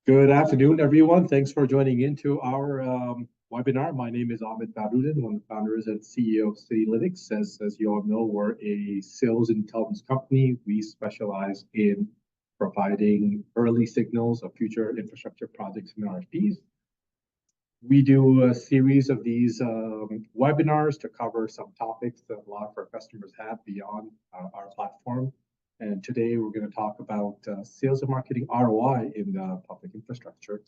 Good afternoon, everyone. Thanks for joining into our webinar. My name is Ahmed Badruddin, one of the founders and CEO of Citylitics. As you all know, we're a sales intelligence company. We specialize in providing early signals of future infrastructure projects and RFPs. We do a series of these webinars to cover some topics that a lot of our customers have beyond our platform. And today we're going to talk about sales and marketing ROI in public infrastructure.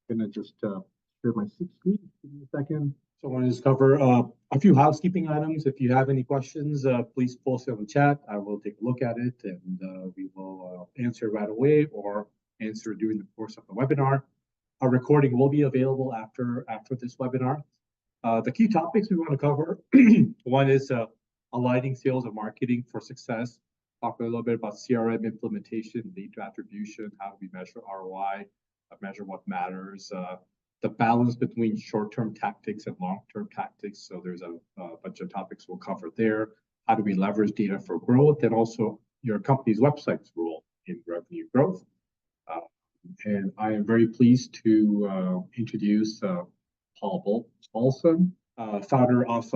I'm going to just share my screen. Give me a second. So I want to just cover a few housekeeping items. If you have any questions, please post it in the chat. I will take a look at it and we will answer right away or answer during the course of the webinar. A recording will be available after this webinar. The key topics we want to cover, one is aligning sales and marketing for success. Talk a little bit about CRM implementation, lead attribution, how do we measure ROI, measure what matters, the balance between short-term tactics and long-term tactics. So there's a bunch of topics we'll cover there. How do we leverage data for growth, and also your company's website's role in revenue growth. And I am very pleased to introduce Paul Balsom, founder of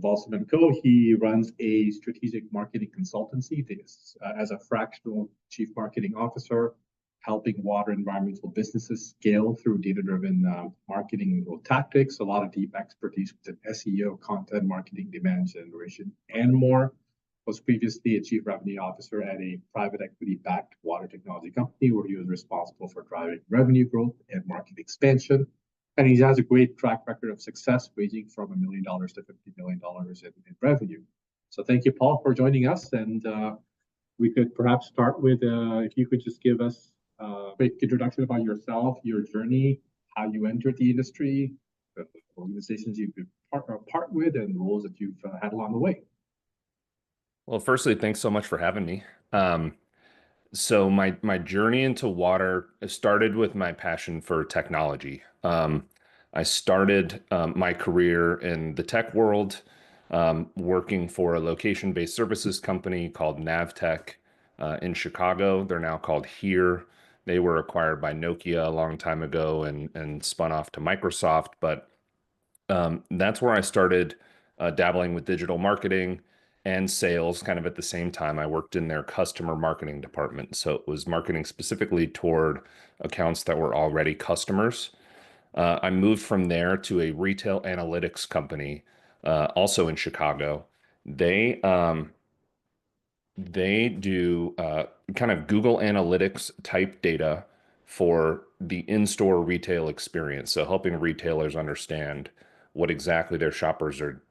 Balsom Co. He runs a strategic marketing consultancy as a fractional chief marketing officer, helping water environmental businesses scale through data-driven marketing and growth tactics. A lot of deep expertise within SEO, content marketing, demand generation, and more. Was previously a chief revenue officer at a private equity-backed water technology company where he was responsible for driving revenue growth and market expansion. And he has a great track record of success, ranging from $1 million to $50 million in revenue. So thank you, Paul, for joining us. And we could perhaps start with, if you could just give us a quick introduction about yourself, your journey, how you entered the industry, the organizations you've been part with, and roles that you've had along the way. Well, firstly, thanks so much for having me. So my journey into water started with my passion for technology. I started my career in the tech world, working for a location-based services company called Navtech in Chicago. They're now called Here. They were acquired by Nokia a long time ago and spun off to Microsoft. But that's where I started dabbling with digital marketing and sales kind of at the same time. I worked in their customer marketing department. So it was marketing specifically toward accounts that were already customers. I moved from there to a retail analytics company, also in Chicago. They do kind of Google Analytics type data for the in-store retail experience. So helping retailers understand what exactly their shoppers are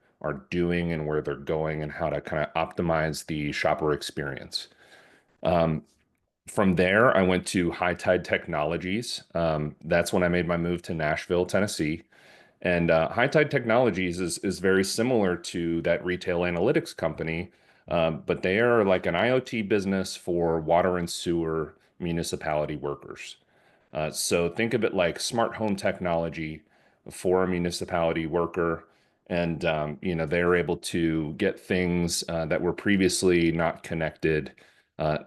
doing and where they're going and how to kind of optimize the shopper experience. From there, I went to High Tide Technologies. That's when I made my move to Nashville, Tennessee. And High Tide Technologies is very similar to that retail analytics company, but they are like an IoT business for water and sewer municipality workers. So think of it like smart home technology for a municipality worker. And, they're able to get things that were previously not connected,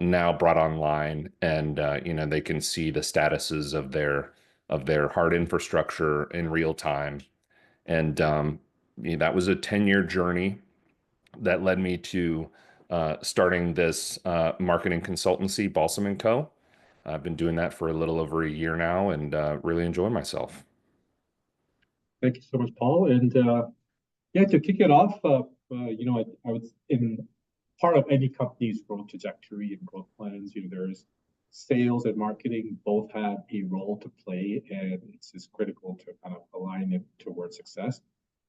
now brought online, and, they can see the statuses of their hard infrastructure in real time. And that was a 10-year journey that led me to starting this marketing consultancy, Balsom Co. I've been doing that for a little over a year now and really enjoy myself. Thank you so much, Paul. And yeah, to kick it off, I was in part of any company's growth trajectory and growth plans. There's sales and marketing both have a role to play, and it's just critical to kind of align it towards success.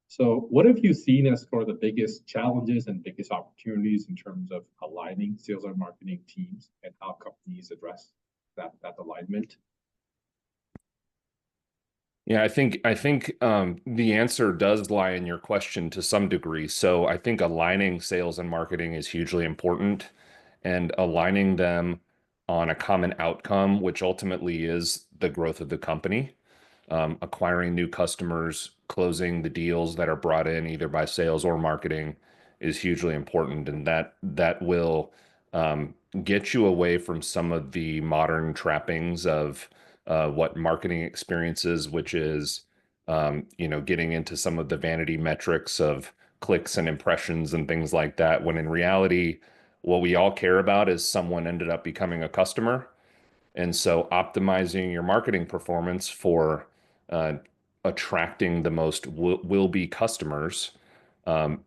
So what have you seen as sort of the biggest challenges and biggest opportunities in terms of aligning sales and marketing teams, and how companies address that alignment? Yeah, I think the answer does lie in your question to some degree. So I think aligning sales and marketing is hugely important, and aligning them on a common outcome, which ultimately is the growth of the company, acquiring new customers, closing the deals that are brought in either by sales or marketing is hugely important, and that will get you away from some of the modern trappings of what marketing experiences, which is, getting into some of the vanity metrics of clicks and impressions and things like that, when in reality, what we all care about is someone ended up becoming a customer. And so optimizing your marketing performance for uh, attracting the most will be customers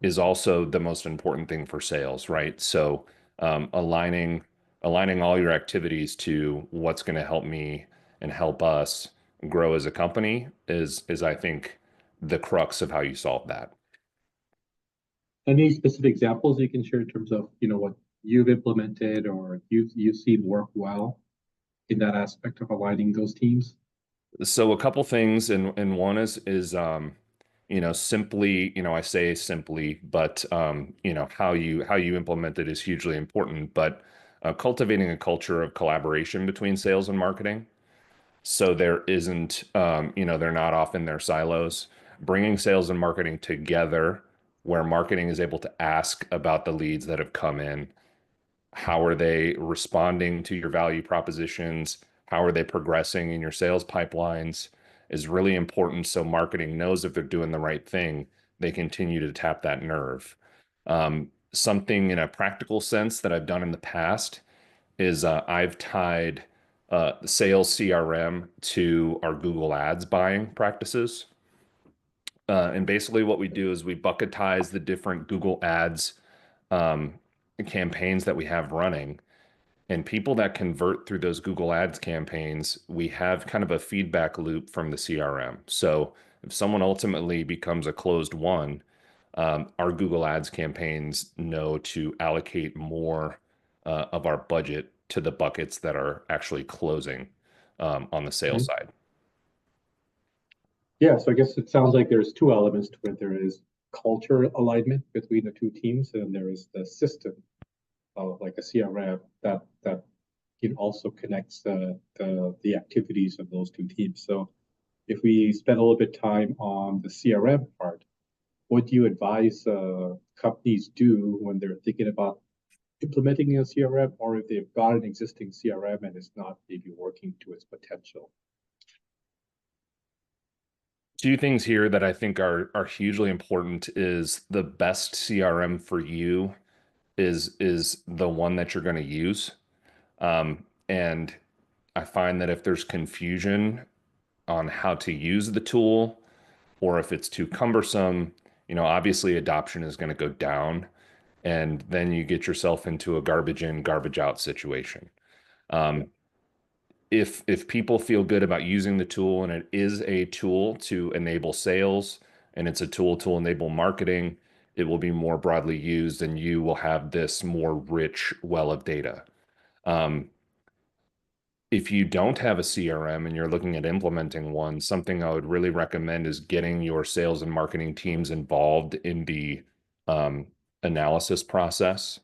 is also the most important thing for sales, right? So aligning all your activities to what's going to help me and help us grow as a company is I think the crux of how you solve that. Any specific examples you can share in terms of, what you've implemented or you've seen work well in that aspect of aligning those teams? So a couple things, and one is simply, I say simply, but how you implement it is hugely important. But cultivating a culture of collaboration between sales and marketing, so there isn't, they're not off in their silos. Bringing sales and marketing together, where marketing is able to ask about the leads that have come in. How are they responding to your value propositions? How are they progressing in your sales pipelines is really important. So marketing knows if they're doing the right thing, they continue to tap that nerve. Something in a practical sense that I've done in the past is I've tied sales CRM to our Google Ads buying practices. And basically what we do is we bucketize the different Google Ads um, campaigns that we have running, and people that convert through those Google Ads campaigns, we have kind of a feedback loop from the CRM. So if someone ultimately becomes a closed one, our Google Ads campaigns know to allocate more of our budget to the buckets that are actually closing on the sales Mhm. side. Yeah, so I guess it sounds like there's two elements to it. There is culture alignment between the two teams, and there is the system of like a CRM that it also connects the activities of those two teams. So if we spend a little bit time on the CRM part, what do you advise companies do when they're thinking about implementing a CRM, or if they've got an existing CRM and it's not maybe working to its potential? Two things here that I think are hugely important is the best CRM for you is the one that you're going to use. And I find that if there's confusion on how to use the tool or if it's too cumbersome, obviously adoption is going to go down, and then you get yourself into a garbage in, garbage out situation. Yeah. Um, if people feel good about using the tool and it is a tool to enable sales and it's a tool to enable marketing, it will be more broadly used and you will have this more rich well of data. Um, if you don't have a CRM and you're looking at implementing one, something I would really recommend is getting your sales and marketing teams involved in the um, analysis process.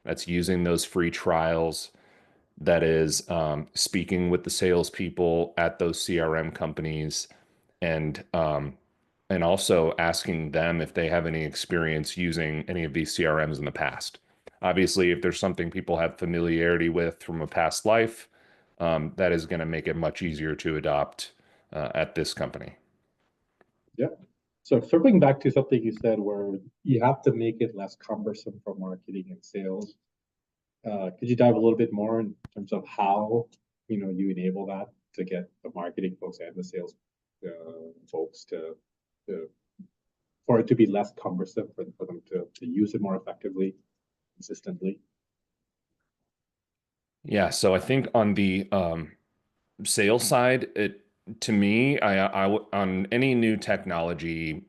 That's using those free trials, that is speaking with the salespeople at those CRM companies, and also asking them if they have any experience using any of these CRMs in the past. Obviously, if there's something people have familiarity with from a past life, that is going to make it much easier to adopt at this company. Yeah. So circling back to something you said where you have to make it less cumbersome for marketing and sales. Could you dive a little bit more in terms of how you enable that to get the marketing folks and the sales folks to for it to be less cumbersome for them to use it more effectively, consistently? Yeah, so I think on the sales side, it to me, on any new technology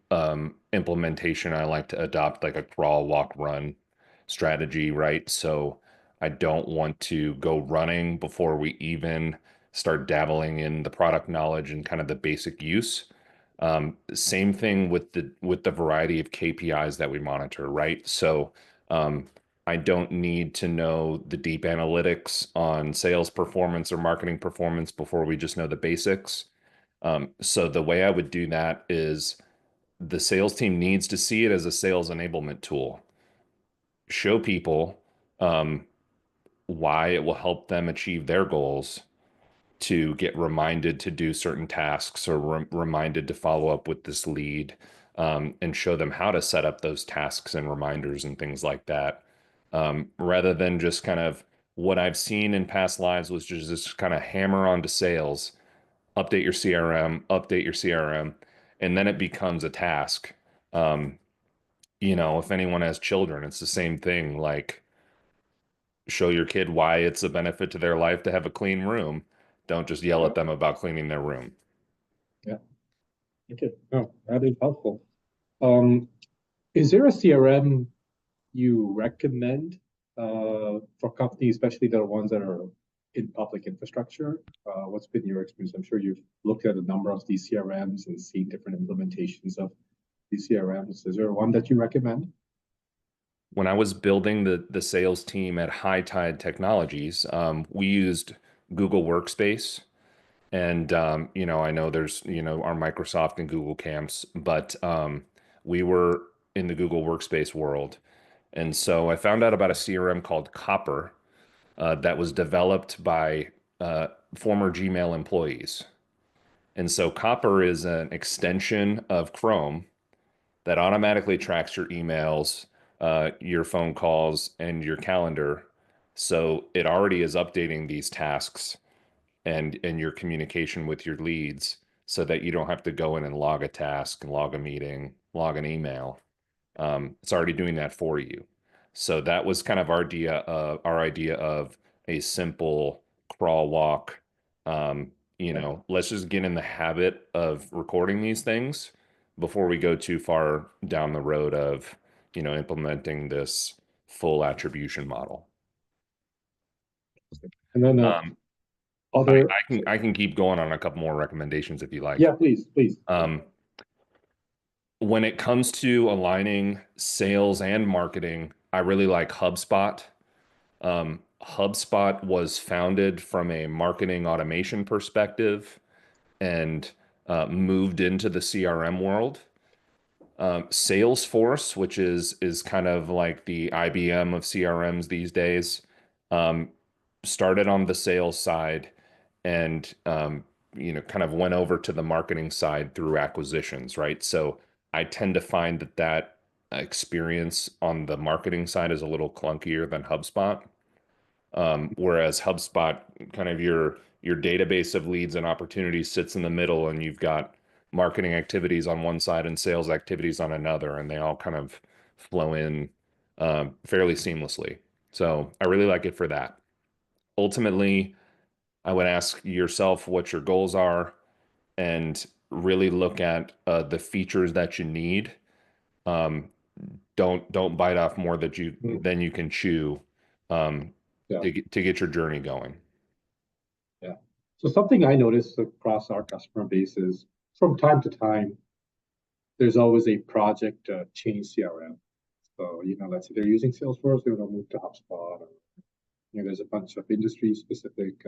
implementation, I like to adopt like a crawl, walk, run strategy, right? So I don't want to go running before we even start dabbling in the product knowledge and kind of the basic use. Same thing with the variety of KPIs that we monitor, right? So um, I don't need to know the deep analytics on sales performance or marketing performance before we just know the basics. So the way I would do that is the sales team needs to see it as a sales enablement tool. Show people why it will help them achieve their goals, to get reminded to do certain tasks or reminded to follow up with this lead, and show them how to set up those tasks and reminders and things like that. Rather than just kind of what I've seen in past lives was just kind of hammer onto sales, update your CRM, update your CRM, and then it becomes a task. Um, if anyone has children, it's the same thing. Like, show your kid why it's a benefit to their life to have a clean room. Don't just yell Yeah. at them about cleaning their room. Yeah. Okay. No, that is helpful. Um, is there a CRM you recommend for companies, especially the ones that are in public infrastructure? What's been your experience? I'm sure you've looked at a number of these CRMs and seen different implementations of these CRMs. Is there one that you recommend? When I was building the sales team at High Tide Technologies, we used Google Workspace. And I know there's, our Microsoft and Google camps, but we were in the Google Workspace world. And so I found out about a CRM called Copper, that was developed by former Gmail employees. And so Copper is an extension of Chrome that automatically tracks your emails, your phone calls, and your calendar. So it already is updating these tasks and your communication with your leads so that you don't have to go in and log a task and log a meeting, log an email. It's already doing that for you. So that was kind of our idea of a simple crawl walk. Let's just get in the habit of recording these things before we go too far down the road of, implementing this full attribution model. And then Um, I, other, I can I can keep going on a couple more recommendations if you like. yeah, please, please. When it comes to aligning sales and marketing, I really like HubSpot. HubSpot was founded from a marketing automation perspective and moved into the CRM world. Salesforce, which is kind of like the IBM of CRMs these days, um, started on the sales side and kind of went over to the marketing side through acquisitions, right? So I tend to find that experience on the marketing side is a little clunkier than HubSpot. Whereas HubSpot, kind of your database of leads and opportunities sits in the middle, and you've got marketing activities on one side and sales activities on another, and they all kind of flow in fairly seamlessly. So I really like it for that. Ultimately, I would ask yourself what your goals are and really look at the features that you need. Um, don't bite off more than you can chew, um, Yeah, to get your journey going. yeah. So something I noticed across our customer base is from time to time, there's always a project to change CRM. So, let's say they're using Salesforce, they want to move to HubSpot, or there's a bunch of industry-specific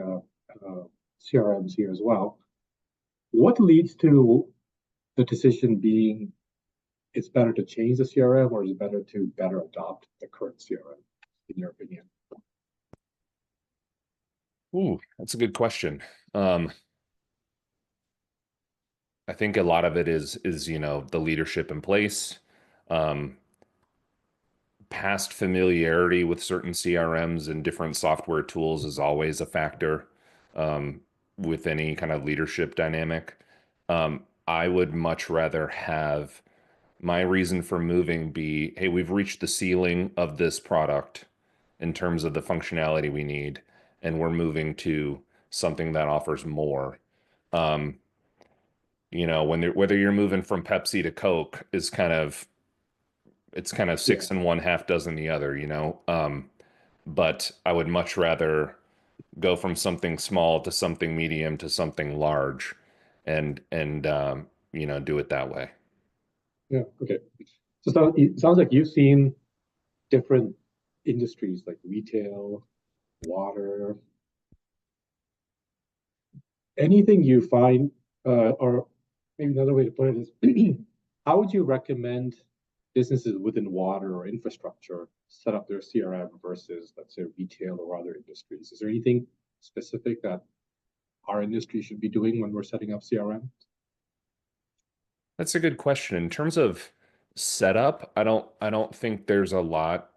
CRMs here as well. What leads to the decision being it's better to change the CRM, or is it better to better adopt the current CRM, in your opinion? Ooh, that's a good question. I think a lot of it is the leadership in place, um, past familiarity with certain CRMs and different software tools is always a factor, um, with any kind of leadership dynamic. I would much rather have my reason for moving be, hey, we've reached the ceiling of this product in terms of the functionality we need, and we're moving to something that offers more. Um, whether you're moving from Pepsi to Coke is it's kind of Yeah, six and one, half dozen the other. But I would much rather go from something small to something medium to something large, and do it that way. yeah, okay. So it sounds like you've seen different industries like retail, water, anything you find, or maybe another way to put it is, how would you recommend businesses within water or infrastructure set up their CRM versus, let's say, retail or other industries? Is there anything specific that our industry should be doing when we're setting up CRM? That's a good question. In terms of setup, I don't think there's a lot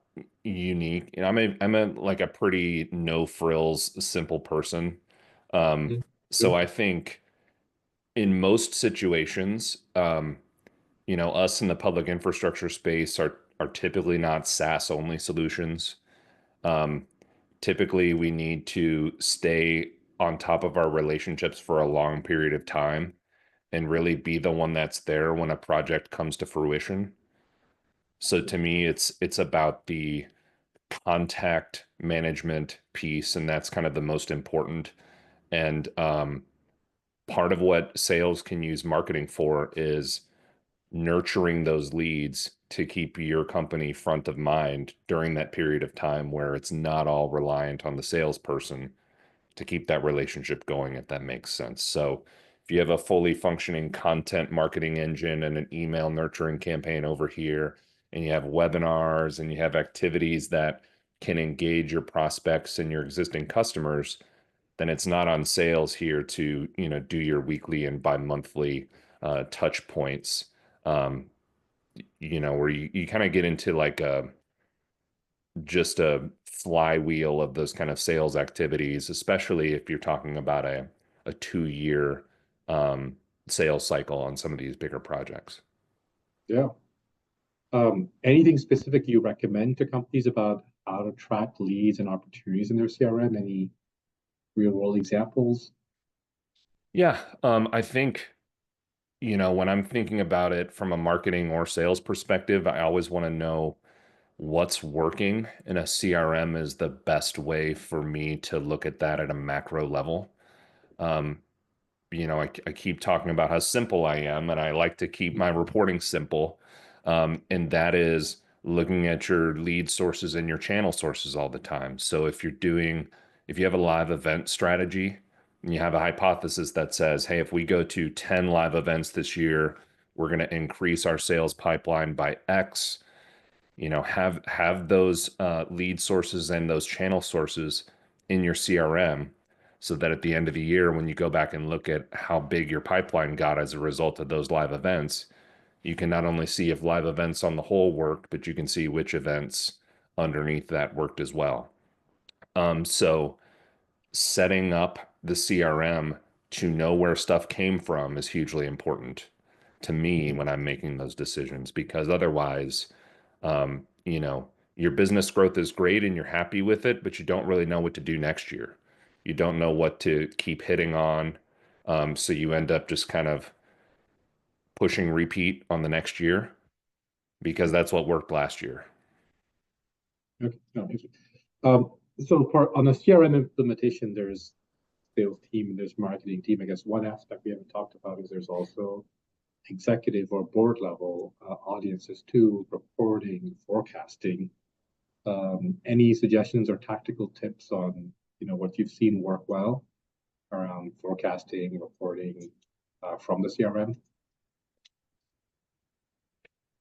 unique. I'm a like a pretty no frills, simple person. Um, Mhm. so Good. I think in most situations, us in the public infrastructure space are typically not SaaS only solutions. Um, Typically, we need to stay on top of our relationships for a long period of time and really be the one that's there when a project comes to fruition. So to me, it's about the contact management piece, and that's kind of the most important. And part of what sales can use marketing for is nurturing those leads to keep your company front of mind during that period of time where it's not all reliant on the salesperson to keep that relationship going, if that makes sense. So if you have a fully functioning content marketing engine and an email nurturing campaign over here, and you have webinars and you have activities that can engage your prospects and your existing customers, then it's not on sales here to, do your weekly and bi-monthly touch points, um, where you kind of get into like just a flywheel of those kind of sales activities, especially if you're talking about a 2 year um, sales cycle on some of these bigger projects. Yeah. Anything specific you recommend to companies about how to track leads and opportunities in their CRM? Any real world examples? Yeah, I think, when I'm thinking about it from a marketing or sales perspective, I always want to know what's working in a CRM is the best way for me to look at that at a macro level. Um, I keep talking about how simple I am, and I like to keep my reporting simple. And that is looking at your lead sources and your channel sources all the time. So if you have a live event strategy and you have a hypothesis that says, hey, if we go to 10 live events this year, we're going to increase our sales pipeline by X. Have those lead sources and those channel sources in your CRM so that at the end of the year, when you go back and look at how big your pipeline got as a result of those live events, you can not only see if live events on the whole work, but you can see which events underneath that worked as well. So setting up the CRM to know where stuff came from is hugely important to me when I'm making those decisions, because otherwise, your business growth is great and you're happy with it, but you don't really know what to do next year. You don't know what to keep hitting on. So you end up just kind of pushing repeat on the next year because that's what worked last year. Okay. No, thank you. Um, so on the CRM implementation, there's sales team and there's marketing team. I guess one aspect we haven't talked about is there's also executive or board level audiences too, reporting, forecasting. Any suggestions or tactical tips on what you've seen work well around forecasting, reporting from the CRM?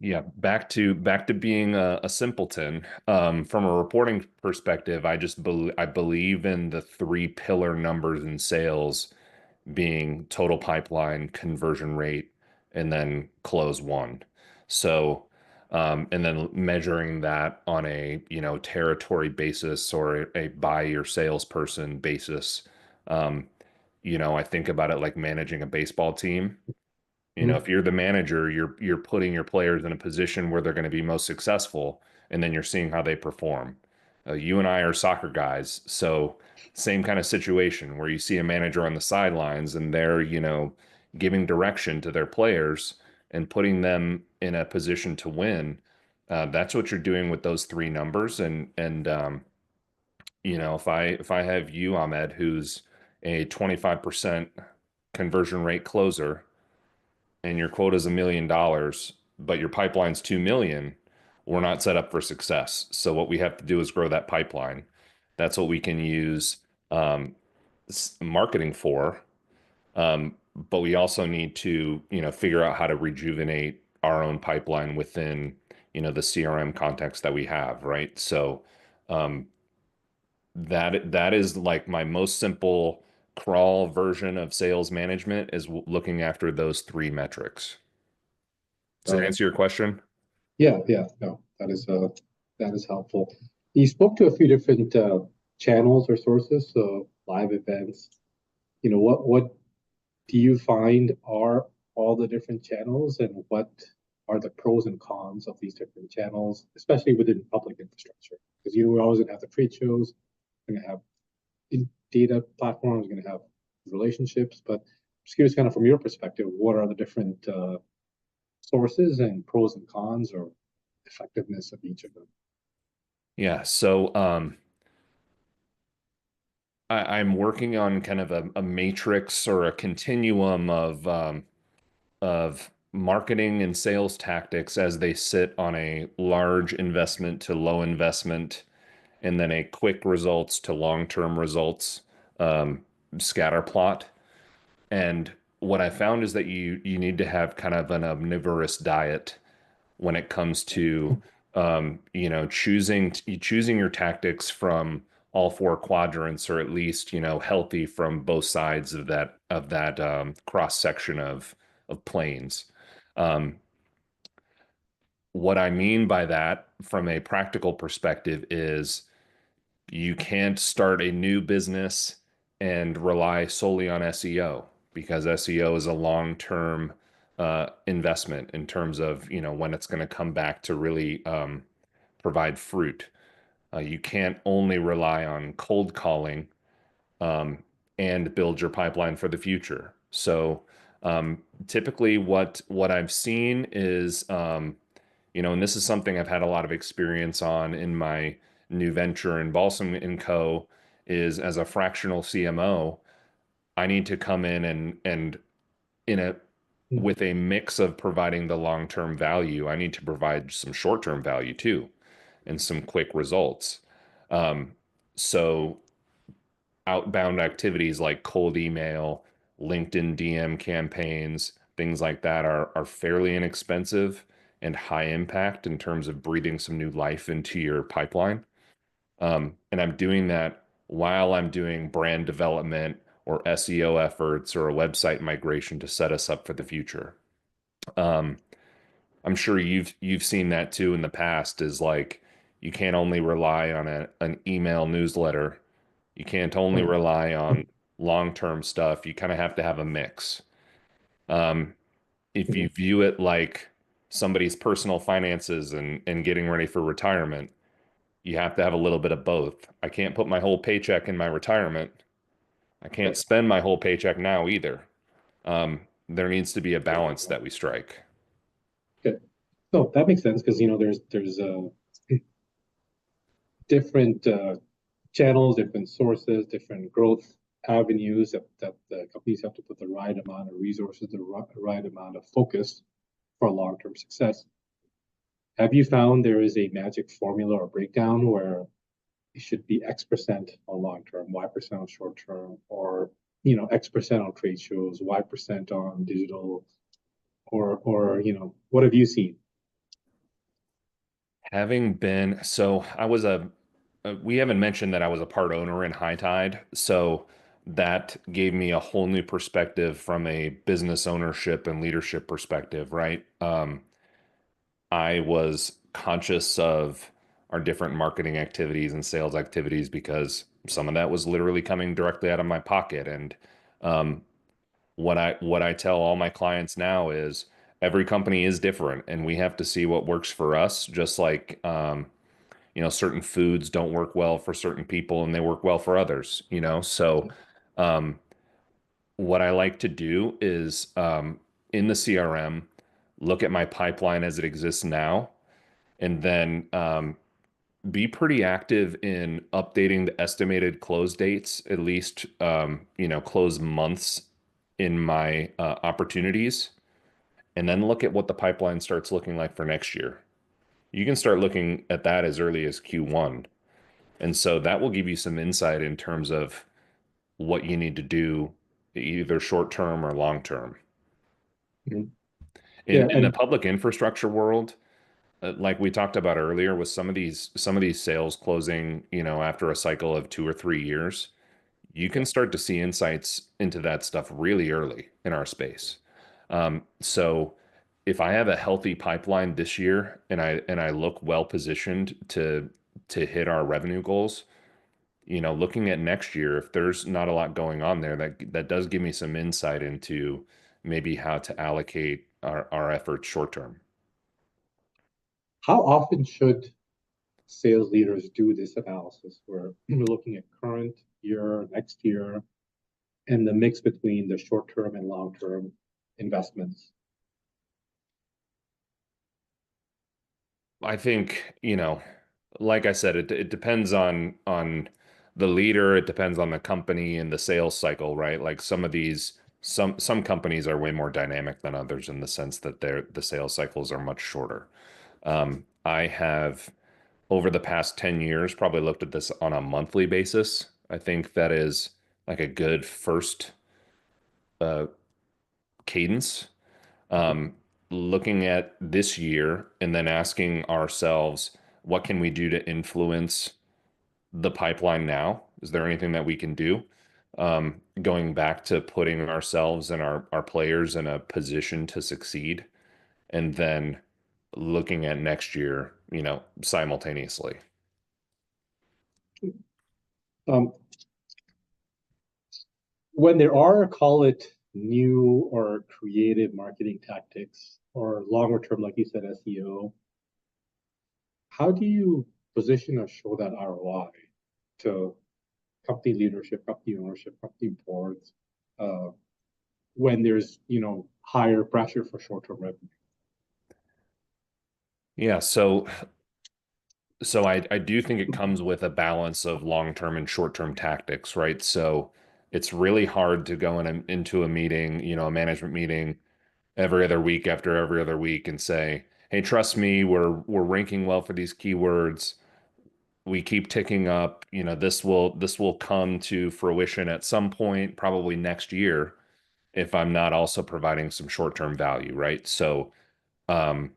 Yeah, back to being a simpleton. From a reporting perspective, I believe in the three pillar numbers in sales being total pipeline, conversion rate, and then close one. So, and then measuring that on a, territory basis or a by your salesperson basis. Um, I think about it like managing a baseball team. Mhm. If you're the manager, you're putting your players in a position where they're going to be most successful, and then you're seeing how they perform. You and I are soccer guys, so same kind of situation where you see a manager on the sidelines and they're, giving direction to their players and putting them in a position to win. That's what you're doing with those three numbers. And if I have you, Ahmed, who's a 25% conversion rate closer and your quota is $1 million, but your pipeline's 2 million, we're not set up for success. So what we have to do is grow that pipeline. That's what we can use um, marketing for. But we also need to, figure out how to rejuvenate our own pipeline within, the CRM context that we have, right? So um, that is like my most simple crawl version of sales management is looking after those three metrics. Does that answer your question? Yeah, yeah, no, that is helpful. You spoke to a few different channels or sources, so live events. What do you find are all the different channels, and what are the pros and cons of these different channels, especially within public infrastructure? Because we're always going to have the trade shows, we're going to have data platforms, we're going to have relationships, but just curious, kind of from your perspective, what are the different sources and pros and cons or effectiveness of each of them? Yeah. So I'm working on kind of a matrix or a continuum of marketing and sales tactics as they sit on a large investment to low investment, and then a quick results to long-term results scatter plot. And what I found is that you need to have kind of an omnivorous diet when it comes to choosing your tactics from all four quadrants, or at least healthy from both sides of that cross section of planes. Um, what I mean by that from a practical perspective is you can't start a new business and rely solely on SEO, because SEO is a long-term investment in terms of when it's going to come back to really provide fruit. You can't only rely on cold calling um, and build your pipeline for the future. So typically, what I've seen is and this is something I've had a lot of experience on in my new venture in Balsom Co. Is as a fractional CMO, I need to come in and in a Mhm. with a mix of providing the long-term value, I need to provide some short-term value too, and some quick results. Um, so outbound activities like cold email, LinkedIn DM campaigns, things like that are fairly inexpensive and high impact in terms of breathing some new life into your pipeline. And I'm doing that while I'm doing brand development or SEO efforts or a website migration to set us up for the future. Um, I'm sure you've seen that too in the past, is like you can't only rely on an email newsletter. You can't only Right. rely on long-term stuff. You kind of have to have a mix. Um, if you Mhm. view it like somebody's personal finances and getting ready for retirement, you have to have a little bit of both. I can't put my whole paycheck in my retirement. I can't Right. spend my whole paycheck now either. There needs to be a balance that we strike. Good. So that makes sense because there's different channels, different sources, different growth avenues that the companies have to put the right amount of resources, the right amount of focus for long-term success. Have you found there is a magic formula or breakdown where it should be X% on long-term, Y% on short-term, or X% on trade shows, Y% on digital, or what have you seen? Having been, so I was we haven't mentioned that I was a part owner in High Tide. So that gave me a whole new perspective from a business ownership and leadership perspective, right? I was conscious of our different marketing activities and sales activities because some of that was literally coming directly out of my pocket. And um, what I tell all my clients now is every company is different, and we have to see what works for us. Just like certain foods don't work well for certain people, and they work well for others. So um, what I like to do is in the CRM, look at my pipeline as it exists now, and then be pretty active in updating the estimated close dates, at least close months in my opportunities, and then look at what the pipeline starts looking like for next year. You can start looking at that as early as Q1. And so that will give you some insight in terms of what you need to do, either short term or long term. Mhm. In Yeah, in the and public infrastructure world, like we talked about earlier, with some of these sales closing, after a cycle of 2 or 3 years, you can start to see insights into that stuff really early in our space. So if I have a healthy pipeline this year and I look well positioned to hit our revenue goals, looking at next year, if there's not a lot going on there, that does give me some insight into maybe how to allocate our efforts short term. How often should sales leaders do this analysis where we're looking at current year, next year, and the mix between the short-term and long-term investments? I think, like I said, it depends on the leader, it depends on the company and the sales cycle, right? Like some companies are way more dynamic than others in the sense that the sales cycles are much shorter. I have over the past 10 years probably looked at this on a monthly basis. I think that is like a good first uh, cadence. Um, Looking at this year and then asking ourselves, what can we do to influence the pipeline now? Is there anything that we can do? Going back to putting ourselves and our players in a position to succeed, and then looking at next year, simultaneously. Um, when there are, call it new or creative marketing tactics or longer term, like you said, SEO, how do you position or show that ROI to company leadership, company ownership, company boards, uh, when there's, higher pressure for short-term revenue? Yeah, so I do think it comes with a balance of long-term and short-term tactics, right? So it's really hard to go into a meeting, a management meeting every other week after every other week and say, "Hey, trust me, we're ranking well for these keywords. We keep ticking up, this will come to fruition at some point, probably next year, if I'm not also providing some short-term value, right?" So, um,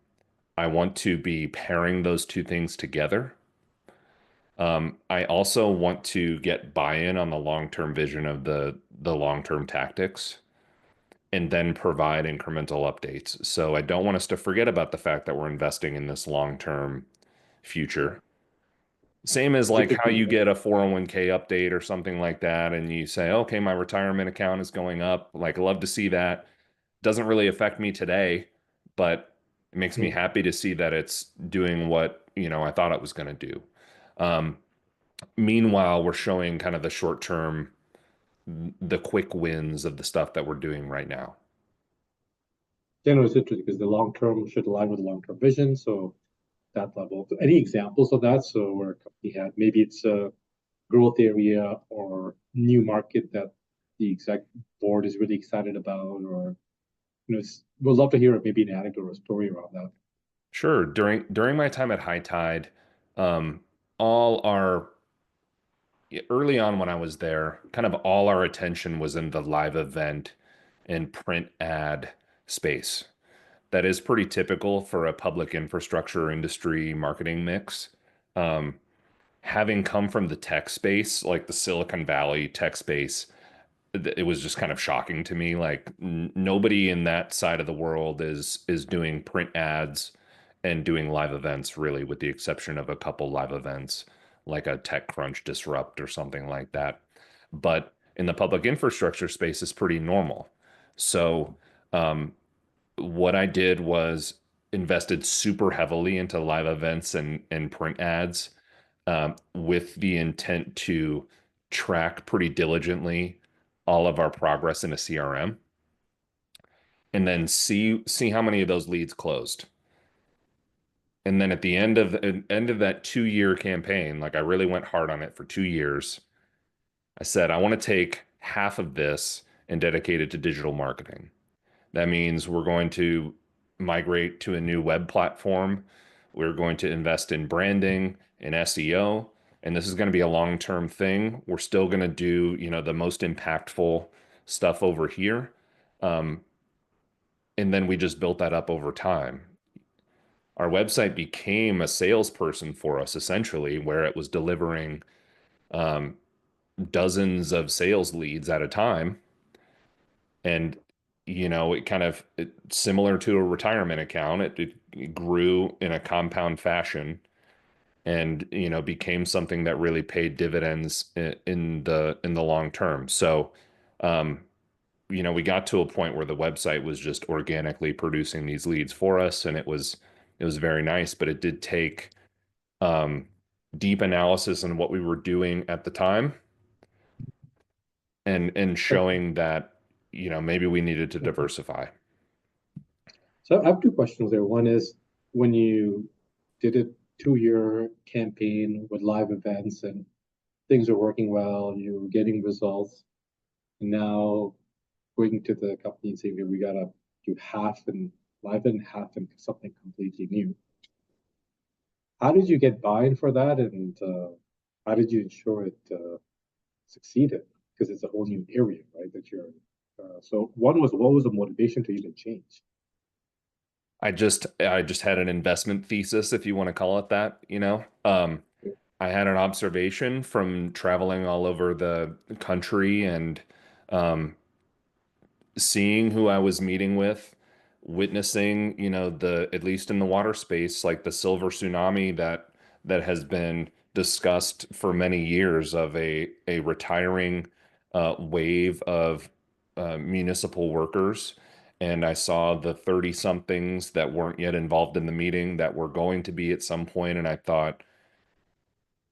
I want to be pairing those two things together. I also want to get buy-in on the long-term vision of the long-term tactics and then provide incremental updates. So I don't want us to forget about the fact that we're investing in this long-term future. Same as like how Typically, you get a 401k update or something like that, and you say, okay, my retirement account is going up. Like, I love to see that. Doesn't really affect me today, but it makes me happy to see that it's doing what, I thought it was going to do. Um, Meanwhile, we're showing kind of the short term, the quick wins of the stuff that we're doing right now. it's interesting because the long term should align with the long term vision. So that level. Any examples of that? So where a company had maybe it's a growth area or new market that the exec board is really excited about, or we'd love to hear maybe an anecdote or a story around that. Sure. During my time at High Tide, um, all our early on when I was there, kind of all our attention was in the live event and print ad space. That is pretty typical for a public infrastructure industry marketing mix. Um, Having come from the tech space, like the Silicon Valley tech space, it was just kind of shocking to me. Like nobody in that side of the world is doing print ads and doing live events, really, with the exception of a couple live events like a TechCrunch Disrupt or something like that. But in the public infrastructure space, it's pretty normal. So um, what I did was invested super heavily into live events and print ads, with the intent to track pretty diligently all of our progress in a CRM and then see how many of those leads closed. And then at the end of that 2 year campaign, like I really went hard on it for 2 years. I said, I want to take half of this and dedicate it to digital marketing. That means we're going to migrate to a new web platform. We're going to invest in branding and SEO, and this is going to be a long-term thing. We're still going to do, the most impactful stuff over here. Um, and then we just built that up over time. Our website became a salesperson for us, essentially, where it was delivering um, dozens of sales leads at a time. And, it kind of similar to a retirement account, it grew in a compound fashion and, became something that really paid dividends in the long term. So, um, we got to a point where the website was just organically producing these leads for us, and it was very nice, but it did take um, deep analysis on what we were doing at the time and Okay. showing that, maybe we needed to Mhm. diversify. So I have two questions there. One is when you did a 2-year campaign with live events and things are working well, you're getting results, and now going to the company and saying, "Okay, we gotta do half and live and half and something completely new." How did you get buy-in for that, and how did you ensure it succeeded? Because it's a whole new area, right? That you're. So one was what was the motivation to even change? I just had an investment thesis, if you want to call it that. I had an observation from traveling all over the country and um, seeing who I was meeting with, witnessing, at least in the water space, like the silver tsunami that has been discussed for many years of a retiring wave of municipal workers. And I saw the 30 somethings that weren't yet involved in the meeting that were going to be at some point, and I thought,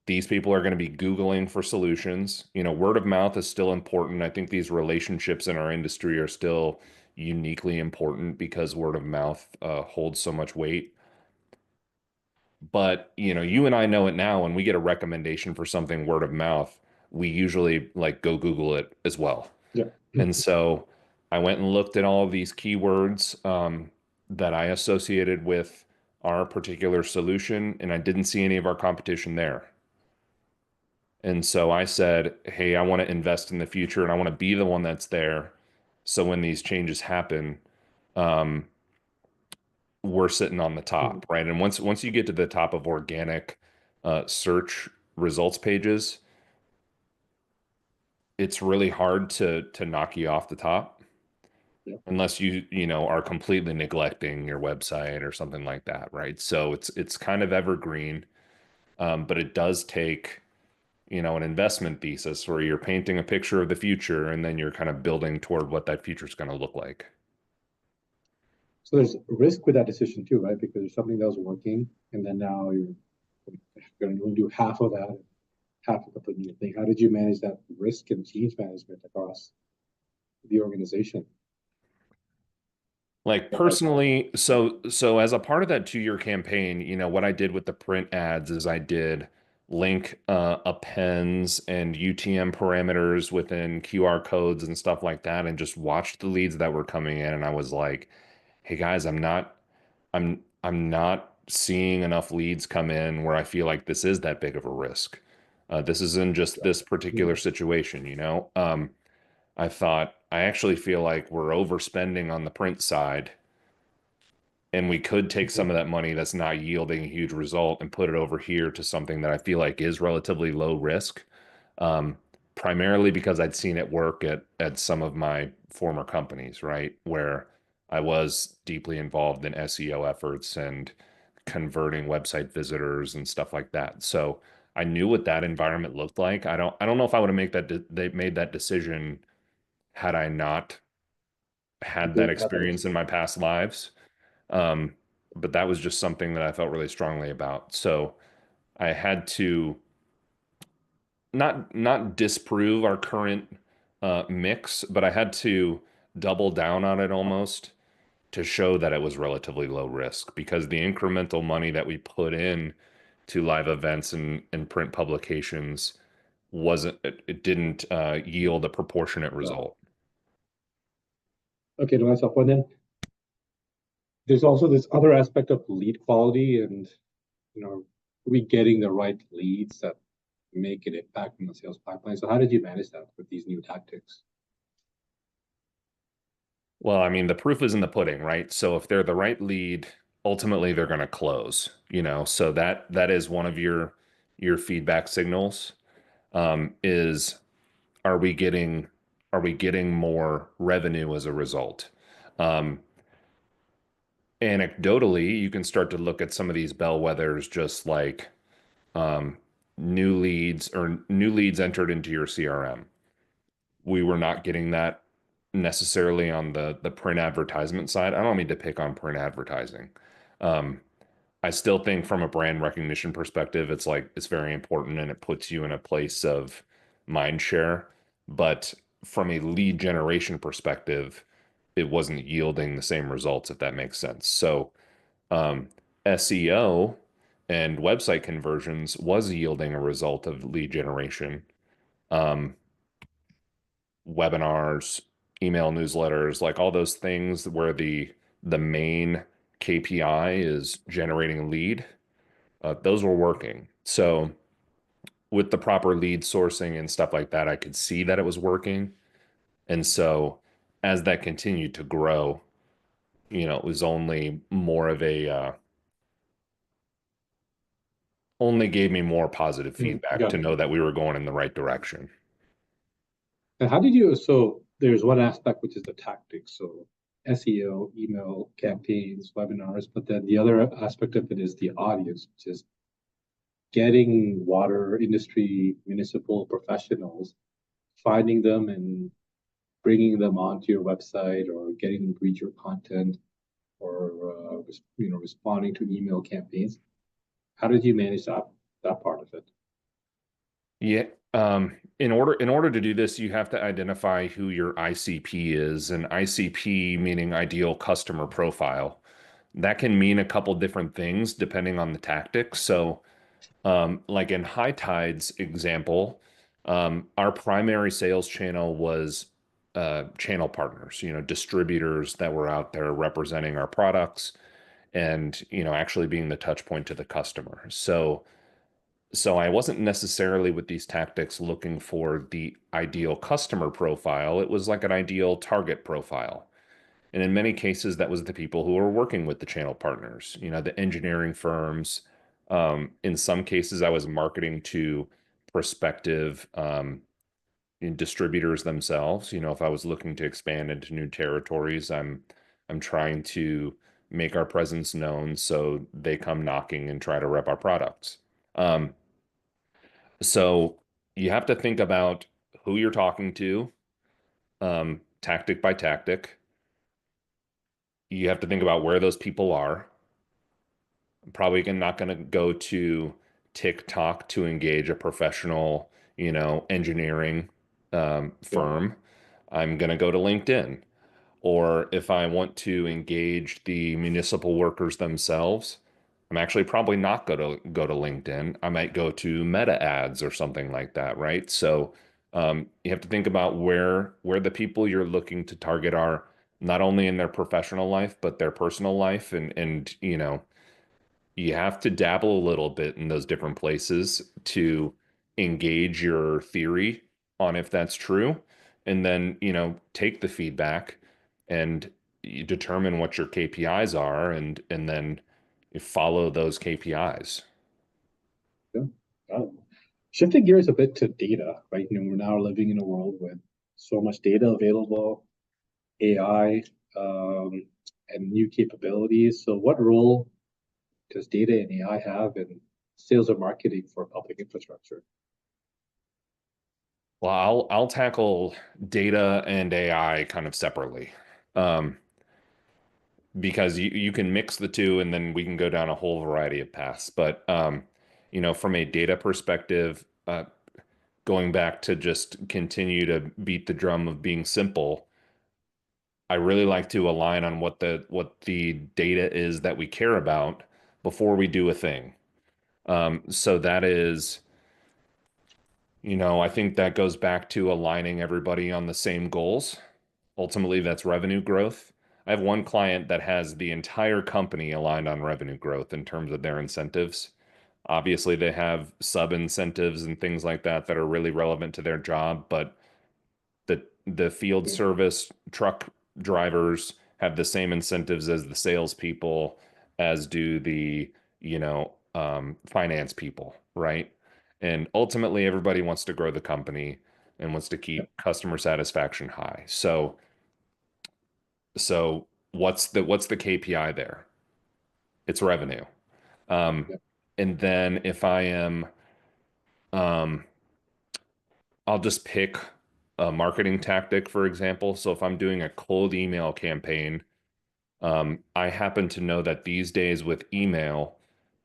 these people are going to be Googling for solutions. Word of mouth is still important. I think these relationships in our industry are still uniquely important because word of mouth holds so much weight. But, you and I know it now. When we get a recommendation for something word of mouth, we usually like go Google it as well. Yeah. And so I went and looked at all of these keywords that I associated with our particular solution, and I didn't see any of our competition there. And so I said, hey, I want to invest in the future and I want to be the one that's there. So when these changes happen, um, we're sitting on the Mhm. top, right? And once you get to the top of organic search results pages, it's really hard to knock you off the top Yeah. unless you are completely neglecting your website or something like that, right? So it's kind of evergreen, but it does take an investment thesis where you're painting a picture of the future and then you're kind of building toward what that future is going to look like. So there's risk with that decision too, right? Because there's something that was working, and then now you're going to do half of that, half of the new thing. How did you manage that risk and change management across the organization? Like personally, so as a part of that 2-year campaign, what I did with the print ads is I did link appends and UTM parameters within QR codes and stuff like that, and just watched the leads that were coming in, and I was like, hey guys, I'm not seeing enough leads come in where I feel like this is that big of a risk. This isn't just this particular Mhm. situation. I thought I actually feel like we're overspending on the print side, and we could take Okay. some of that money that's not yielding a huge result and put it over here to something that I feel like is relatively low risk. Um, Primarily because I'd seen it work at some of my former companies, right? Where I was deeply involved in SEO efforts and converting website visitors and stuff like that. So I knew what that environment looked like. I don't know if I would have they made that decision had I not had that Didn't have that experience in my experience. past lives. Um, but that was just something that I felt really strongly about. So I had to not disprove our current mix, but I had to double down on it almost to show that it was relatively low risk because the incremental money that we put in to live events and print publications wasn't it didn't yield a proportionate Got result. it. Okay, to myself. And then there's also this other aspect of lead quality and, we getting the right leads that make an impact in the sales pipeline. So how did you manage that with these new tactics? Well, I mean, the proof is in the pudding, right? So if they're the right lead, ultimately they're going to close. So that is one of your feedback signals is are we getting more revenue as a result? Um, Anecdotally, you can start to look at some of these bellwethers, just like um, new leads entered into your CRM. We were not getting that necessarily on the print advertisement side. I don't mean to pick on print advertising. Um, I still think from a brand recognition perspective, it's like it's very important and it puts you in a place of mind share. But from a lead generation perspective, it wasn't yielding the same results, if that makes sense. So um, SEO and website conversions was yielding a result of lead generation. Um, Webinars, email newsletters, like all those things where the main KPI is generating a lead, those were working. So with the proper lead sourcing and stuff like that, I could see that it was working. And so as that continued to grow, it was only more of a only gave me more positive feedback Yeah. to know that we were going in the right direction. And how did you, so there's one aspect which is the tactics. So SEO, email campaigns, webinars, but then the other aspect of it is the audience, which is getting water industry, municipal professionals, finding them and bringing them onto your website or getting them to read your content or responding to email campaigns. How did you manage that part of it? Yeah. In order to do this, you have to identify who your ICP is, and ICP meaning ideal customer profile. That can mean a couple different things depending on the tactics. So, like in High Tide's example, our primary sales channel was channel partners, distributors that were out there representing our products and, actually being the touch point to the customer. So I wasn't necessarily with these tactics looking for the ideal customer profile. It was like an ideal target profile. And in many cases, that was the people who were working with the channel partners, the engineering firms. In some cases, I was marketing to prospective distributors themselves. If I was looking to expand into new territories, I'm trying to make our presence known so they come knocking and try to rep our products. Um, so you have to think about who you're talking to, tactic by tactic. You have to think about where those people are. I'm probably not going to go to TikTok to engage a professional, engineering Yeah. firm. I'm going to go to LinkedIn. Or if I want to engage the municipal workers themselves, I'm actually probably not go to LinkedIn. I might go to Meta ads or something like that, right? So you have to think about where the people you're looking to target are, not only in their professional life, but their personal life, and you have to dabble a little bit in those different places to engage your theory on if that's true, and then, take the feedback and you determine what your KPIs are and then you follow those KPIs. Yeah. Got it. Shifting gears a bit to data, right? We're now living in a world with so much data available, AI, um, and new capabilities. So, what role does data and AI have in sales or marketing for public infrastructure? Well, I'll tackle data and AI kind of separately. Um, because you can mix the two and then we can go down a whole variety of paths. But from a data perspective, going back to just continue to beat the drum of being simple, I really like to align on what the data is that we care about before we do a thing. So that is, I think that goes back to aligning everybody on the same goals. Ultimately, that's revenue growth. I have one client that has the entire company aligned on revenue growth in terms of their incentives. Obviously, they have sub incentives and things like that that are really relevant to their job, but the field service truck drivers have the same incentives as the salespeople, as do the finance people, right? And ultimately, everybody wants to grow the company. and wants to Yeah. keep customer satisfaction high. So what's the KPI there? It's revenue. Um, Yeah. and then if I am, um, I'll just pick a marketing tactic, for example. So if I'm doing a cold email campaign, I happen to know that these days with email,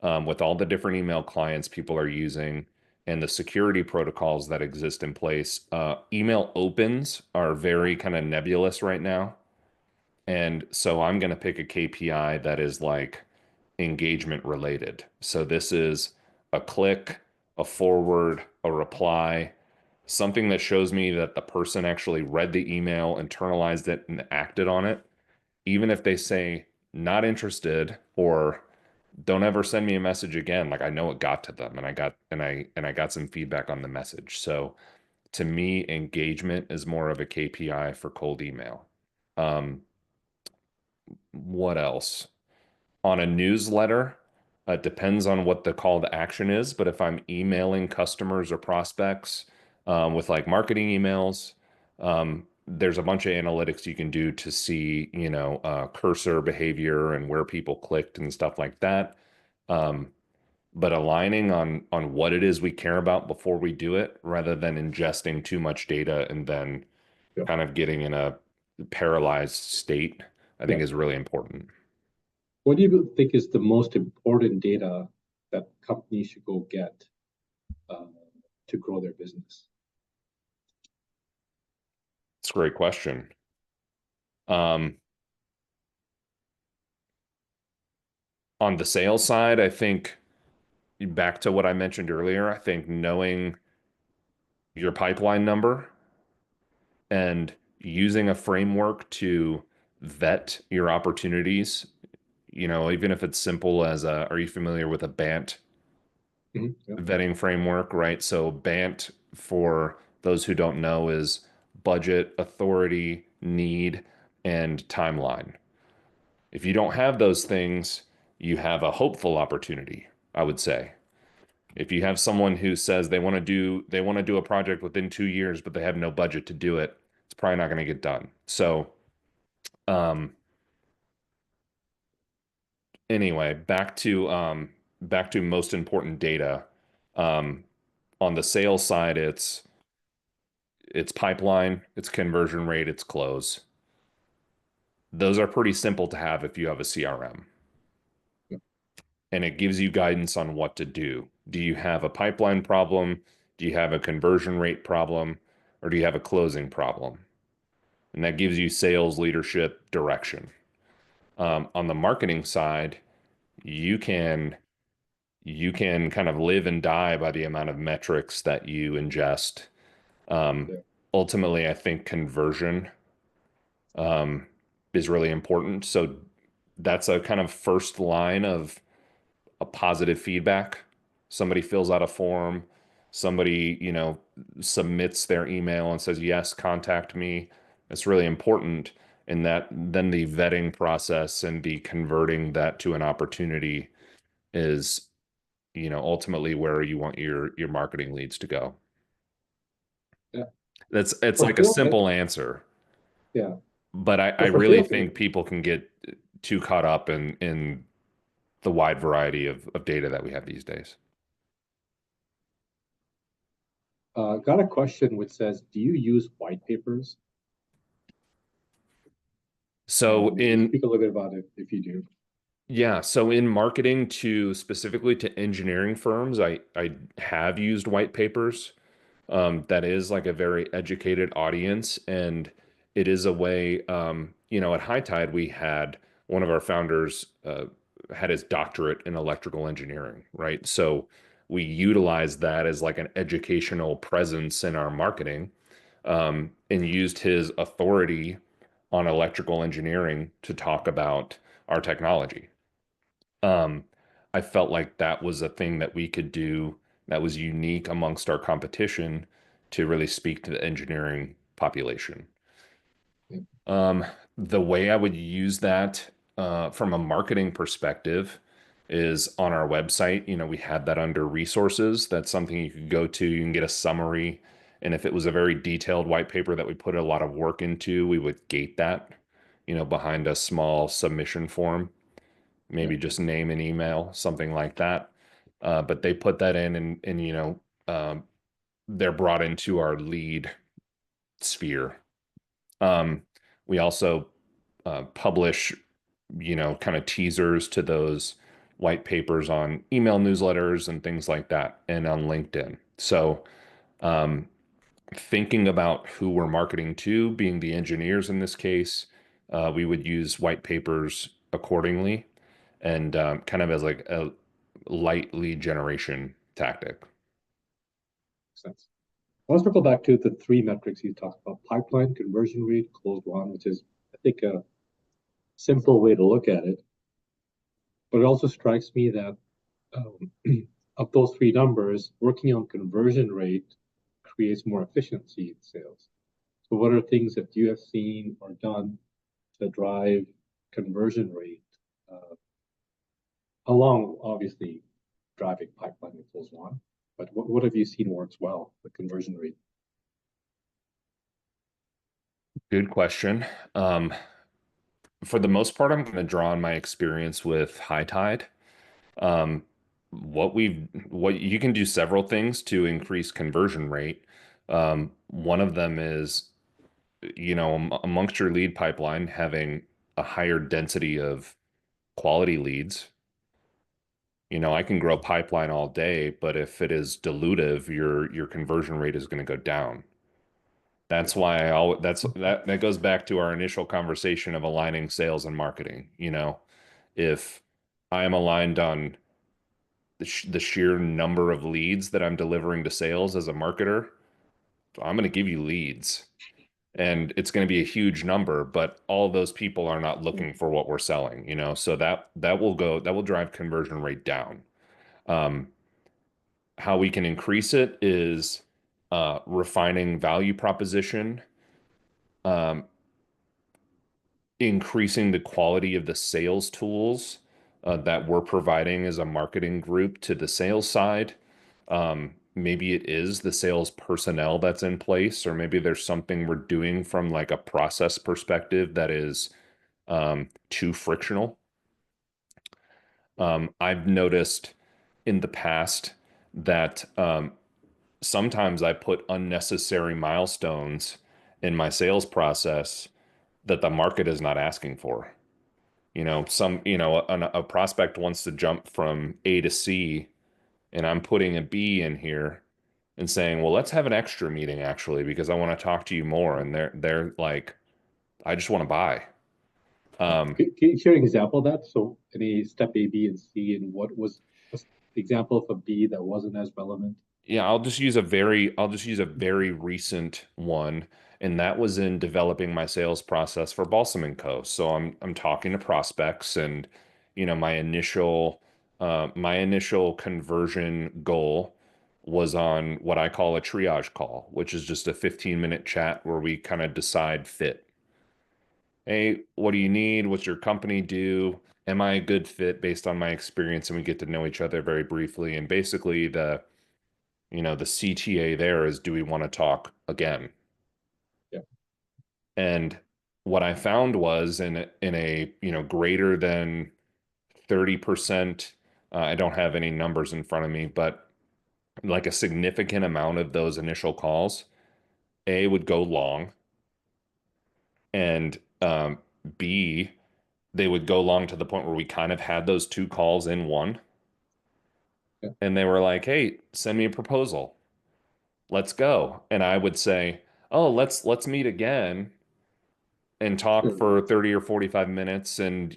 with all the different email clients people are using and the security protocols that exist in place, email opens are very kind of nebulous right now. And so I'm going to pick a KPI that is like engagement related. So this is a click, a forward, a reply, something that shows me that the person actually read the email, internalized it, and acted on it. Even if they say not interested or don't ever send me a message again, like I know it got to them and I got some feedback on the message. So to me, engagement is more of a KPI for cold email. Um, what else? On a newsletter, it depends on what the call to action is. But if I'm emailing customers or prospects with like marketing emails, there's a bunch of analytics you can do to see, cursor behavior and where people clicked and stuff like that. Um, but aligning on what it is we care about before we do it, rather than ingesting too much data and then Yeah. kind of getting in a paralyzed state, I Yeah. think is really important. What do you think is the most important data that companies should go get uh, to grow their business? It's a great question. Um, on the sales side, I think back to what I mentioned earlier, I think knowing your pipeline number and using a framework to vet your opportunities, even if it's simple as are you familiar with a BANT Yeah. vetting framework, right? So BANT, for those who don't know, is budget, authority, need, and timeline. If you don't have those things, you have a hopeful opportunity, I would say. If you have someone who says they want to do a project within 2 years, but they have no budget to do it, it's probably not going to get done. So, um, anyway, back to most important data. Um, on the sales side, it's pipeline, it's conversion rate, it's close. Those are pretty simple to have if you have a CRM. Yeah. And it gives you guidance on what to do. Do you have a pipeline problem? Do you have a conversion rate problem? Or do you have a closing problem? And that gives you sales leadership direction. On the marketing side, you can you can kind of live and die by the amount of metrics that you ingest. Um, Yeah. ultimately, I think conversion um, is really important. So that's a kind of first line of a positive feedback. Somebody fills out a form, somebody, submits their email and says, yes, contact me. It's really important. And that then the vetting process and the converting that to an opportunity is, ultimately where you want your marketing leads to go. Yeah. It's For like a sales, simple answer, yeah. but I So for really sales, think people can get too caught up in the wide variety of data that we have these days. got a question which says, do you use white papers? So Can you in speak a little bit about it if you do? Yeah, so in marketing to specifically to engineering firms, I have used white papers. That is like a very educated audience, and it is a way. At High Tide, we had one of our founders had his doctorate in electrical engineering, right? So we utilized that as like an educational presence in our marketing, and used his authority on electrical engineering to talk about our technology. um, I felt like that was a thing that we could do that was unique amongst our competition to really speak to the engineering population. Yeah. Um, the way I would use that from a marketing perspective is on our website. We had that under resources. That's something you could go to. You can get a summary And if it was a very detailed white paper that we put a lot of work into, we would gate that, behind a small submission form, Yeah. maybe just name and email, something like that. But they put that in, and they're brought into our lead sphere. Um, we also publish, kind of teasers to those white papers on email newsletters and things like that, and on LinkedIn. So, um, thinking about who we're marketing to, being the engineers in this case, we would use white papers accordingly, and kind of as like a light lead generation tactic. Makes sense. Let's circle back to the three metrics you talked about: pipeline, conversion rate, closed won, which is, I think, a simple way to look at it. But it also strikes me that um, of those three numbers, working on conversion rate creates more efficiency in sales. So, what are things that you have seen or done to drive conversion rate, along obviously driving pipeline and closed won? But what have you seen works well, the conversion rate? Good question. Um, for the most part, I'm going to draw on my experience with High Tide. Um, what you can do several things to increase conversion rate. One of them is, amongst your lead pipeline, having a higher density of quality leads. I can grow pipeline all day, but if it is dilutive, your conversion rate is going to go down. Yeah. That's why I always, that goes back to our initial conversation of aligning sales and marketing. If I am aligned on the sheer number of leads that I'm delivering to sales as a marketer, I'm going to give you leads, and it's going to be a huge number, but all those people are not looking for what we're selling, so that will drive conversion rate down. Um, how we can increase it is refining value proposition, um, increasing the quality of the sales tools that we're providing as a marketing group to the sales side. Maybe it is the sales personnel that's in place, or maybe there's something we're doing from like a process perspective that is too frictional. I've noticed in the past that sometimes I put unnecessary milestones in my sales process that the market is not asking for. A prospect wants to jump from A to C, and I'm putting a B in here and saying, well, let's have an extra meeting actually, because I want to talk to you more. And they're like, I just want to buy. Um, Can you share an example of that? So any step A, B, and C, and what was an example of a B that wasn't as relevant? yeah, I'll just use a very recent one, and that was in developing my sales process for Balsom Co. So I'm talking to prospects, and my initial conversion goal was on what I call a triage call, which is just a 15-minute chat where we kind of decide fit. Hey, what do you need? What's your company do? Am I a good fit based on my experience? And we get to know each other very briefly. And basically the CTA there is, do we want to talk again? Yeah. And what I found was in a greater than 30%, I don't have any numbers in front of me, but like a significant amount of those initial calls, A, would go long, and B, they would go long to the point where we kind of had those two calls in one. Yeah. And they were like, hey, send me a proposal. Let's go. And I would say, oh, let's meet again and talk Sure. for 30 or 45 minutes, and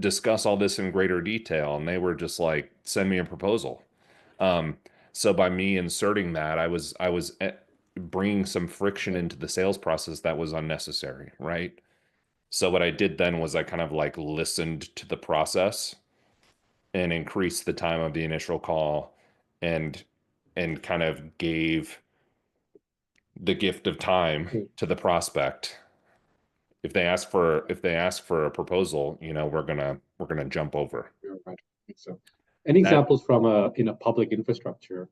discuss all this in greater detail. And they were just like, send me a proposal. um so by me inserting that, I was bringing some friction Yeah. into the sales process that was unnecessary, right? So what I did then was I kind of like listened to the process and increased the time of the initial call, and kind of gave the gift of time Yeah. to the prospect. If they ask for a proposal, we're gonna jump over. You're right. I think so. Any That examples from in a public infrastructure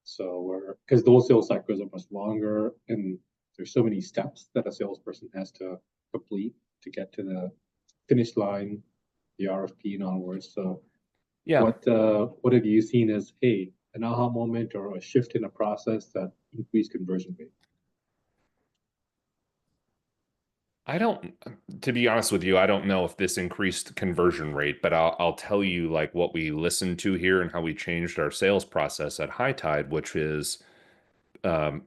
So because those sales cycles are much longer and there's so many steps that a salesperson has to complete to get to the finish line, the RFP and onwards. So Yeah. what have you seen as an aha moment or a shift in a process that increased conversion rate? I don't, to be honest with you, I don't know if this increased conversion rate, but I'll tell you like what we listened to here and how we changed our sales process at High Tide, which is um,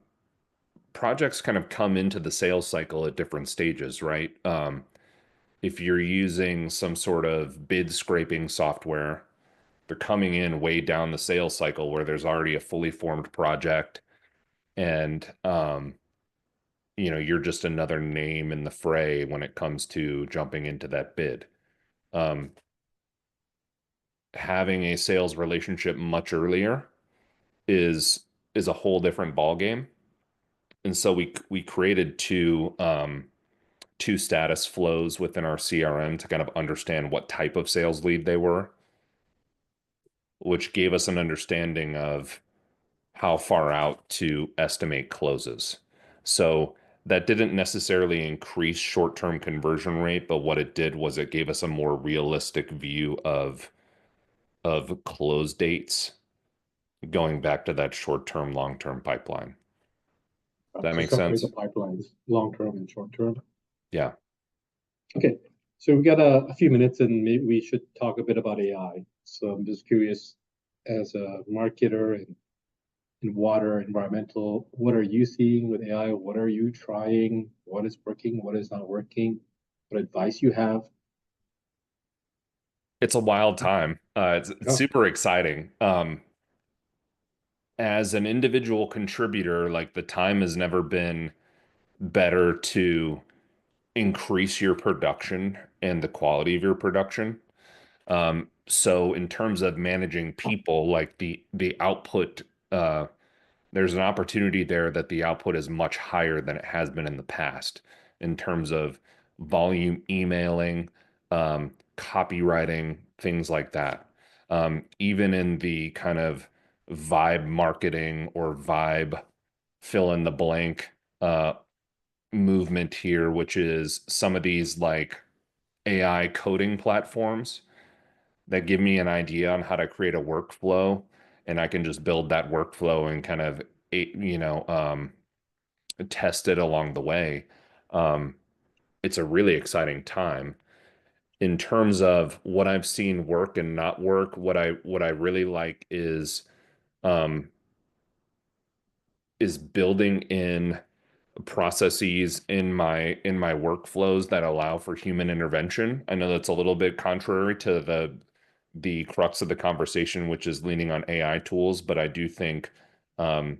projects kind of come into the sales cycle at different stages, right? If you're using some sort of bid scraping software, they're coming in way down the sales cycle where there's already a fully formed project and you're just another name in the fray when it comes to jumping into that bid. Um, Having a sales relationship much earlier is is a whole different ball game. And so we created two status flows within our CRM to kind of understand what type of sales lead they were, which gave us an understanding of how far out to estimate closes. So that didn't necessarily increase short-term conversion rate, but what it did was it gave us a more realistic view of close dates going back to that short-term, long-term pipeline. Does that To make separate the sense? pipelines, long term and short term. Yeah. Okay, so we got a few minutes, and maybe we should talk a bit about AI. So I'm just curious, as a marketer in water, environmental, what are you seeing with AI? What are you trying? What is working? What is not working? What advice you have? It's a wild time. It's Oh, super exciting. As an individual contributor, like the time has never been better to increase your production and the quality of your production. So in terms of managing people, like the output, there's an opportunity there that the output is much higher than it has been in the past in terms of volume emailing, copywriting, things like that. Even in the kind of vibe marketing or vibe fill in the blank uh, movement here, which is some of these like AI coding platforms that give me an idea on how to create a workflow, and I can just build that workflow and kind of, test it along the way. Um, it's a really exciting time in terms of what I've seen work and not work. What I really like um, is building in processes in my workflows that allow for human intervention. I know that's a little bit contrary to the crux of the conversation, which is leaning on AI tools, but I do think um,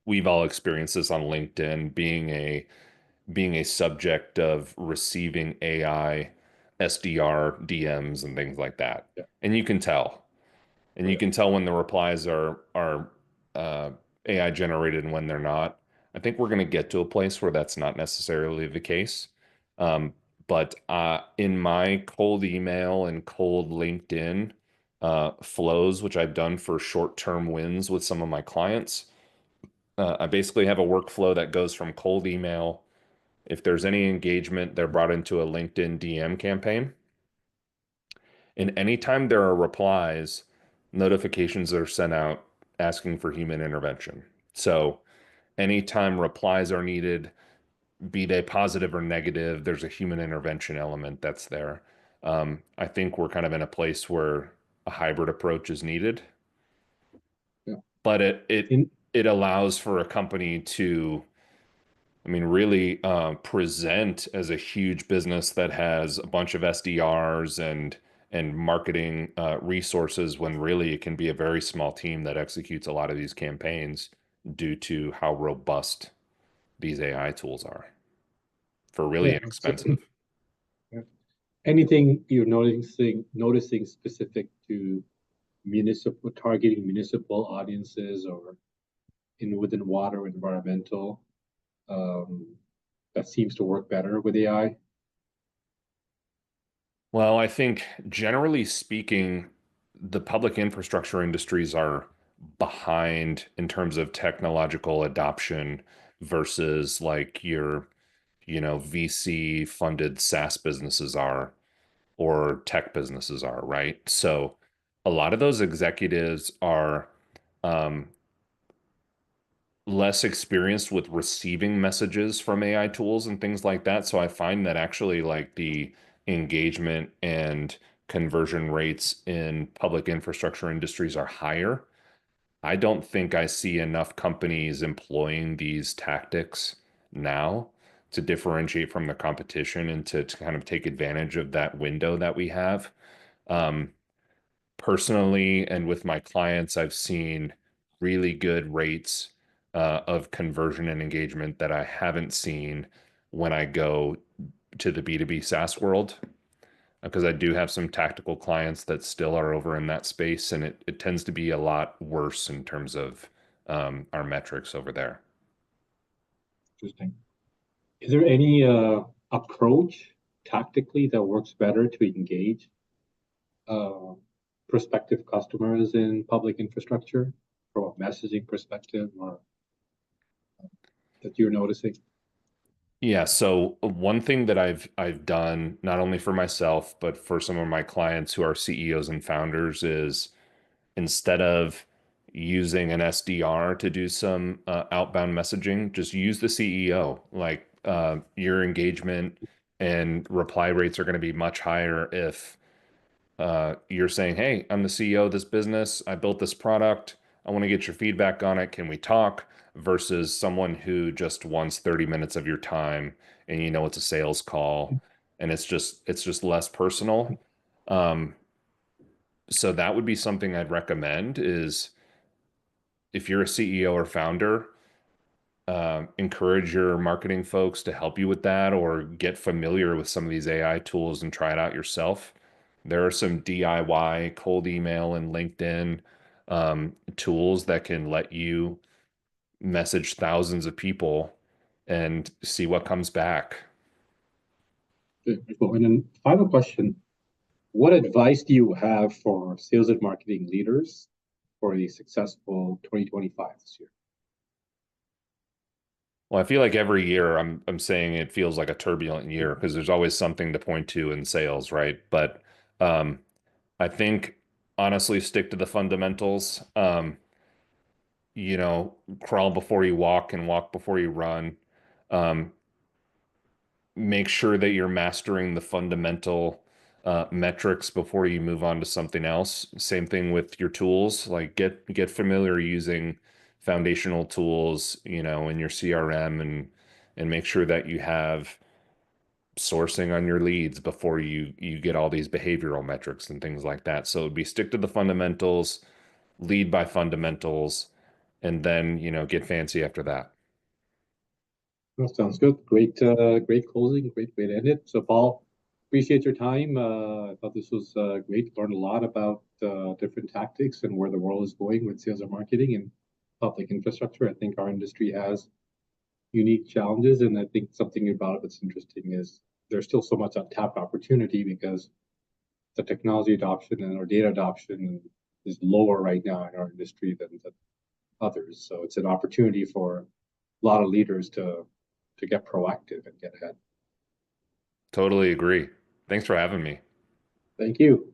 we've all experienced this on LinkedIn, being a subject of receiving AI SDR DMs and things like that. yeah, And you can tell. And oh, you yeah, can tell when the replies are AI generated and when they're not. I think we're going to get to a place where that's not necessarily the case. Um, but in my cold email and cold LinkedIn flows, which I've done for short-term wins with some of my clients, I basically have a workflow that goes from cold email. If there's any engagement, they're brought into a LinkedIn DM campaign. And anytime there are replies, notifications are sent out asking for human intervention. So anytime replies are needed, be they positive or negative, there's a human intervention element that's there. I think we're kind of in a place where a hybrid approach is needed, yeah. but In it allows for a company to, I mean, really present as a huge business that has a bunch of SDRs and marketing resources when really it can be a very small team that executes a lot of these campaigns due to how robust these AI tools are for really yeah, so inexpensive. yeah. Anything you're noticing specific to municipal targeting municipal audiences or in within water environmental um, that seems to work better with AI? Well, I think generally speaking, the public infrastructure industries are behind in terms of technological adoption versus like your, VC funded SaaS businesses are or tech businesses are, right? So a lot of those executives are um, less experienced with receiving messages from AI tools and things like that. So I find that actually like the engagement and conversion rates in public infrastructure industries are higher. I don't think I see enough companies employing these tactics now to differentiate from the competition and to kind of take advantage of that window that we have. Um, Personally, and with my clients, I've seen really good rates of conversion and engagement that I haven't seen when I go to the B2B SaaS world, because I do have some tactical clients that still are over in that space, and it tends to be a lot worse in terms of our metrics over there. Interesting. Is there any approach tactically that works better to engage uh, prospective customers in public infrastructure from a messaging perspective or that you're noticing? Yeah, so one thing that I've done not only for myself but for some of my clients who are CEOs and founders is instead of using an SDR to do some outbound messaging, just use the CEO. Like your engagement and reply rates are going to be much higher if you're saying, "Hey, I'm the CEO of this business. I built this product. I want to get your feedback on it. Can we talk?" Versus someone who just wants 30 minutes of your time and it's a sales call and it's just less personal. Um, so that would be something I'd recommend is if you're a CEO or founder, encourage your marketing folks to help you with that or get familiar with some of these AI tools and try it out yourself. There are some DIY cold email and LinkedIn tools that can let you message thousands of people and see what comes back. Good. Cool. And then final question, what advice do you have for sales and marketing leaders for a successful 2025 this year? Well, I feel like every year I'm saying it feels like a turbulent year because there's always something to point to in sales, right? But um, I think honestly stick to the fundamentals. Crawl before you walk and walk before you run. Um, Make sure that you're mastering the fundamental metrics before you move on to something else. Same thing with your tools. Like get familiar using foundational tools, in your CRM and make sure that you have sourcing on your leads before you get all these behavioral metrics and things like that. So it'd be stick to the fundamentals, lead by fundamentals, and then, get fancy after that. That sounds good. Great, great closing. Great way to end it. So, Paul, appreciate your time. I thought this was great. Learned a lot about different tactics and where the world is going with sales and marketing and public infrastructure. I think our industry has unique challenges, and I think something about it that's interesting is there's still so much untapped opportunity because the technology adoption and our data adoption is lower right now in our industry than others. So it's an opportunity for a lot of leaders to get proactive and get ahead. Totally agree. Thanks for having me. Thank you.